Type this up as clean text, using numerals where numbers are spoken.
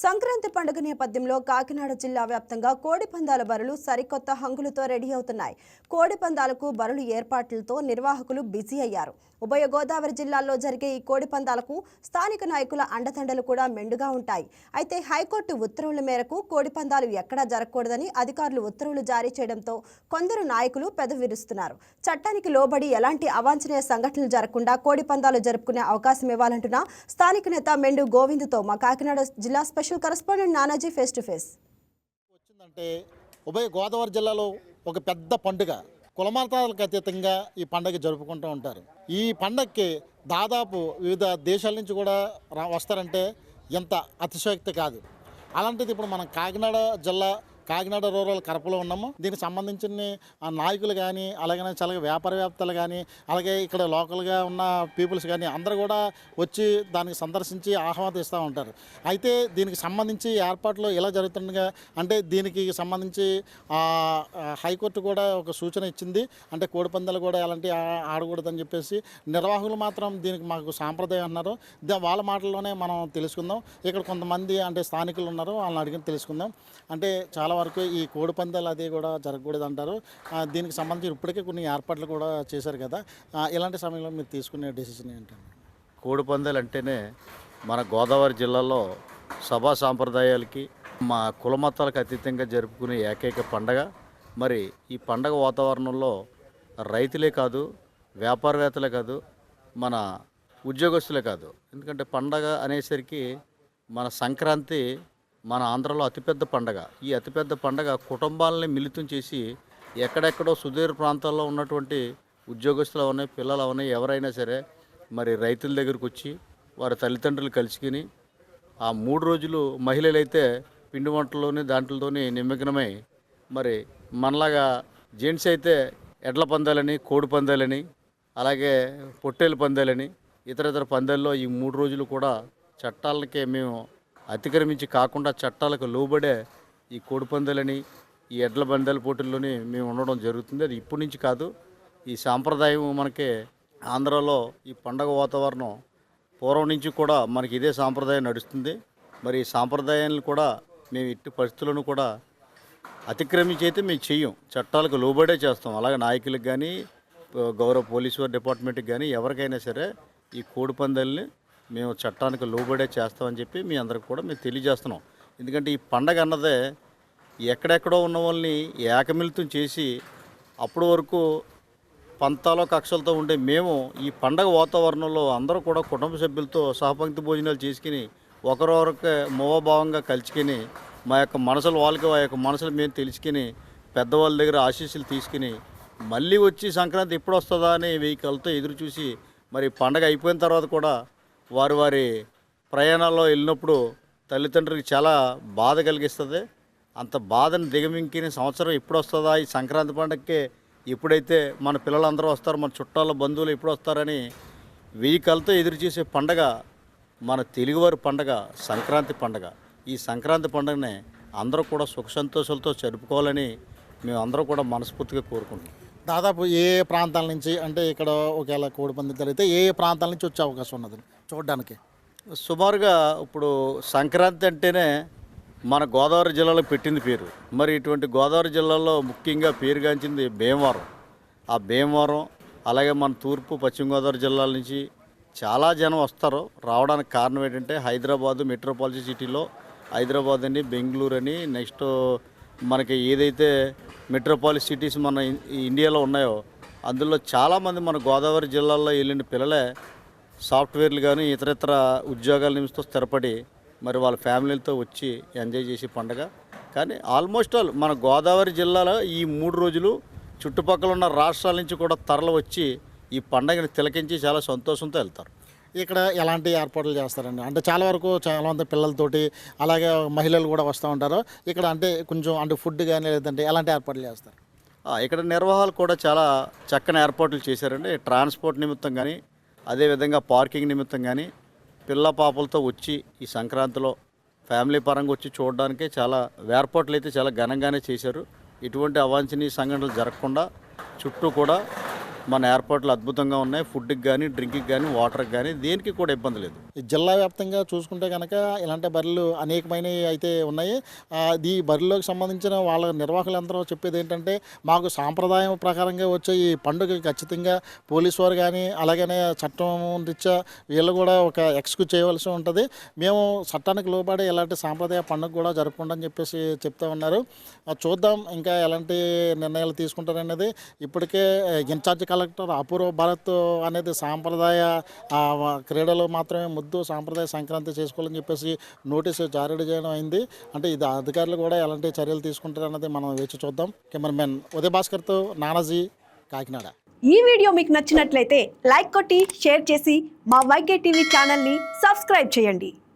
సంక్రాంతి పండుగ నేపథ్యంలో కాకినాడ జిల్లా వ్యాప్తంగా కోడి పందాల బరులు సరికొత్త హంగులతో రెడీ అవుతున్నాయి. కోడి పందాలకు బరులు ఏర్పాట్లతో నిర్వాహకులు బిజీ అయ్యారు. ఉభయ గోదావరి జిల్లాల్లో జరిగే ఈ కోడి పందాలకు స్థానిక నాయకుల అండదండలు కూడా మెండుగా ఉంటాయి. అయితే హైకోర్టు ఉత్తర్వుల మేరకు కోడి పందాలు ఎక్కడా జరగకూడదని అధికారులు ఉత్తర్వులు జారీ చేయడంతో కొందరు నాయకులు పెదవిరుస్తున్నారు. చట్టానికి లోబడి ఎలాంటి అవాంఛనీయ సంఘటనలు జరగకుండా కోడి పందాలు జరుపుకునే అవకాశం ఇవ్వాలంటున్న స్థానిక నేత మెండు గోవింద్తో మా కాకినాడ జిల్లా special correspondent Nanaji face to face. వచ్చిందంటే ఉభయ గోదావరి జిల్లాలో ఒక పెద్ద పండుగ, కులమతాలకు అతీతంగా ఈ పండుగ జరుపుకుంటూ ఉంటారు. ఈ పండగకి దాదాపు వివిధ దేశాల నుంచి కూడా వస్తారంటే ఎంత అతిశయోక్తి కాదు. అలాంటిది ఇప్పుడు మనం కాకినాడ జిల్లా కాకినాడ రూరల్ కరపలో ఉన్నాము. దీనికి సంబంధించిన నాయకులు కానీ, అలాగే చాలా వ్యాపారవేత్తలు కానీ, అలాగే ఇక్కడ లోకల్గా ఉన్న పీపుల్స్ కానీ అందరూ కూడా వచ్చి దానికి సందర్శించి ఆహ్వానిస్తూ ఉంటారు. అయితే దీనికి సంబంధించి ఏర్పాట్లు ఎలా జరుగుతుండగా అంటే దీనికి సంబంధించి హైకోర్టు కూడా ఒక సూచన ఇచ్చింది. అంటే కోడిపందాలు కూడా ఎలాంటి ఆడకూడదని చెప్పేసి నిర్వాహకులు మాత్రం దీనికి మాకు సాంప్రదాయం అన్నారు. వాళ్ళ మాటల్లోనే మనం తెలుసుకుందాం. ఇక్కడ కొంతమంది అంటే స్థానికులు ఉన్నారు, వాళ్ళని అడిగి తెలుసుకుందాం. అంటే చాలా వరకు ఈ కోడి పందాలు అది కూడా జరగకూడదు అంటారు. దీనికి సంబంధించి ఇప్పటికే కొన్ని ఏర్పాట్లు కూడా చేశారు కదా, ఇలాంటి సమయంలో మీరు తీసుకునే డెసిషన్ ఏంటంటే? కోడి పందాలు అంటేనే మన గోదావరి జిల్లాలో సభా సాంప్రదాయాలకి మా కులమతాలకు అతీతంగా జరుపుకునే ఏకైక పండగ. మరి ఈ పండగ వాతావరణంలో రైతులే కాదు, వ్యాపారవేత్తలే కాదు, మన ఉద్యోగస్తులే కాదు. ఎందుకంటే పండగ అనేసరికి మన సంక్రాంతి మన ఆంధ్రలో అతిపెద్ద పండగ. ఈ అతిపెద్ద పండగ కుటుంబాలని మిళితం చేసి ఎక్కడెక్కడో సుదూర ప్రాంతాల్లో ఉన్నటువంటి ఉద్యోగస్తులు అవన్నీ, పిల్లలు అవన్నీ, ఎవరైనా సరే మరి రైతుల దగ్గరకు వచ్చి వారి తల్లిదండ్రులు కలుసుకుని ఆ 3 రోజులు మహిళలైతే పిండి వంటల్లోని దాంట్లోని నిమగ్నమై, మరి మనలాగా జెంట్స్ అయితే ఎడ్ల పందాలని, కోడి పందాలని, అలాగే పొట్టేలు పందాలని, ఇతర పందాల్లో ఈ 3 రోజులు కూడా చట్టాలకే మేము అతిక్రమించి కాకుండా చట్టాలకు లోబడే ఈ కోడి పందాలని, ఈ ఎడ్ల పందాల పోటీల్లోని మేము ఉండడం జరుగుతుంది. అది ఇప్పటి నుంచి కాదు, ఈ సాంప్రదాయం మనకి ఆంధ్రాలో ఈ పండగ వాతావరణం పూర్వం నుంచి కూడా మనకి ఇదే సాంప్రదాయం నడుస్తుంది. మరి ఈ సాంప్రదాయాలను కూడా మేము ఇట్టి పరిస్థితులను కూడా అతిక్రమించి అయితే మేము చెయ్యం, చట్టాలకు లోబడే చేస్తాం. అలాగే నాయకులకు కానీ, గౌరవ పోలీసు డిపార్ట్మెంట్కి కానీ ఎవరికైనా సరే ఈ కోడి పందాలని మేము చట్టానికి లోబడే చేస్తామని చెప్పి మీ అందరికి కూడా మేము తెలియజేస్తున్నాం. ఎందుకంటే ఈ పండగ అన్నదే ఎక్కడెక్కడో ఉన్న వాళ్ళని ఏకమిళితం చేసి అప్పటి వరకు పంతాలో కక్షలతో ఉండే మేము ఈ పండగ వాతావరణంలో అందరూ కూడా కుటుంబ సభ్యులతో సహపంక్తి భోజనాలు చేసుకుని ఒకరొకరికి మోహభావంగా కలుసుకుని మా యొక్క మనసులు వాళ్ళకి ఆ యొక్క మనసులు మేము తెలుసుకుని పెద్దవాళ్ళ దగ్గర ఆశీస్సులు తీసుకుని మళ్ళీ వచ్చి సంక్రాంతి ఎప్పుడు వస్తుందా అని 1000 కళ్ళతో ఎదురు చూసి మరి పండగ అయిపోయిన తర్వాత కూడా వారి ప్రయాణాల్లో వెళ్ళినప్పుడు తల్లిదండ్రులకి చాలా బాధ కలిగిస్తుంది. అంత బాధను దిగమింగిన సంవత్సరం ఎప్పుడు వస్తుందా, ఈ సంక్రాంతి పండగకే ఎప్పుడైతే మన పిల్లలందరూ వస్తారు, మన చుట్టాల బంధువులు ఎప్పుడు వస్తారని 1000 కళ్ళతో ఎదురు చూసే పండగ మన తెలుగువారి పండగ సంక్రాంతి పండగ. ఈ సంక్రాంతి పండుగని అందరూ కూడా సుఖ సంతోషాలతో జరుపుకోవాలని మేము అందరూ కూడా మనస్ఫూర్తిగా కోరుకుంటున్నాం. దాదాపు ఏ ప్రాంతాల నుంచి అంటే ఇక్కడ ఒకవేళ కోడి పందాలు జరిగితే ఏ ప్రాంతాల నుంచి వచ్చే అవకాశం ఉన్నది చూడడానికి? సుమారుగా ఇప్పుడు సంక్రాంతి అంటేనే మన గోదావరి జిల్లాలో పెట్టింది పేరు. మరి ఇటువంటి గోదావరి జిల్లాలో ముఖ్యంగా పేరుగాంచింది భీమవరం. ఆ భీమవరం అలాగే మన తూర్పు పశ్చిమ గోదావరి జిల్లాల నుంచి చాలా జనం వస్తారు. రావడానికి కారణం ఏంటంటే హైదరాబాదు మెట్రోపాలిటన్ సిటీలో హైదరాబాద్ అని, బెంగళూరు అని, నెక్స్ట్ మనకి ఏదైతే మెట్రోపాలిటన్ సిటీస్ మన ఇండియాలో ఉన్నాయో అందులో చాలామంది మన గోదావరి జిల్లాల్లో వెళ్ళిన పిల్లలే సాఫ్ట్వేర్లు కానీ ఇతర ఉద్యోగాల నిమిత్తం స్థిరపడి మరి వాళ్ళ ఫ్యామిలీలతో వచ్చి ఎంజాయ్ చేసే పండుగ. కానీ ఆల్మోస్ట్ ఆల్ మన గోదావరి జిల్లాలో ఈ 3 రోజులు చుట్టుపక్కల ఉన్న రాష్ట్రాల నుంచి కూడా తరలి వచ్చి ఈ పండుగని తిలకించి చాలా సంతోషంతో వెళ్తారు. ఇక్కడ ఎలాంటి ఏర్పాట్లు చేస్తారండి? అంటే చాలా వరకు చాలామంది పిల్లలతోటి అలాగే మహిళలు కూడా వస్తూ ఉంటారు ఇక్కడ. అంటే కొంచెం అంటే ఫుడ్ కానీ లేదంటే ఎలాంటి ఏర్పాట్లు చేస్తారు? ఇక్కడ నిర్వాహాలు కూడా చాలా చక్కని ఏర్పాట్లు చేశారండి. ట్రాన్స్పోర్ట్ నిమిత్తం కానీ, అదేవిధంగా పార్కింగ్ నిమిత్తం కానీ, పిల్ల పాపలతో వచ్చి ఈ సంక్రాంతిలో ఫ్యామిలీ పరంగా వచ్చి చూడడానికి చాలా ఏర్పాట్లు అయితే చాలా ఘనంగానే చేశారు. ఇటువంటి అవాంఛనీయ సంఘటనలు జరగకుండా చుట్టూ కూడా మన ఏర్పాట్లు అద్భుతంగా ఉన్నాయి. ఫుడ్కి కానీ, డ్రింక్కి కానీ, వాటర్కి కానీ దేనికి కూడా ఇబ్బంది లేదు. ఈ జిల్లా వ్యాప్తంగా చూసుకుంటే కనుక ఇలాంటి బర్రెలు అనేకమైనవి అయితే ఉన్నాయి. ఈ బర్రెలకు సంబంధించిన వాళ్ళ నిర్వాహకులందరూ చెప్పేది ఏంటంటే, మాకు సాంప్రదాయం ప్రకారంగా వచ్చే ఈ పండుగ ఖచ్చితంగా పోలీసు వారు కానీ అలాగనే చట్టం రీత్యా వీళ్ళు కూడా ఒక ఎక్స్క్యూజ్ చేయవలసి ఉంటుంది. మేము చట్టానికి లోబడి ఎలాంటి సాంప్రదాయ పండుగ కూడా జరుపుకుంటామని చెప్పేసి చెప్తా ఉన్నారు. చూద్దాం ఇంకా ఎలాంటి నిర్ణయాలు తీసుకుంటారనేది. ఇప్పటికే ఇన్ఛార్జ్ కలెక్టర్ అపూర్వ భారత్ అనేది సాంప్రదాయ క్రీడలు మాత్రమే ముద్దు సాంప్రదాయ సంక్రాంతి చేసుకోవాలని చెప్పేసి నోటీసు జారీ చేయడం అయింది. అంటే ఇది అధికారులు కూడా ఎలాంటి చర్యలు తీసుకుంటారన్నది మనం వేచి చూద్దాం. కెమెరామెన్ ఉదయ్ భాస్కర్తో నానాజీ, కాకినాడ. ఈ వీడియో మీకు నచ్చినట్లయితే లైక్ కొట్టి షేర్ చేసి మా వైకే టీవీ ఛానల్ని సబ్స్క్రైబ్ చేయండి.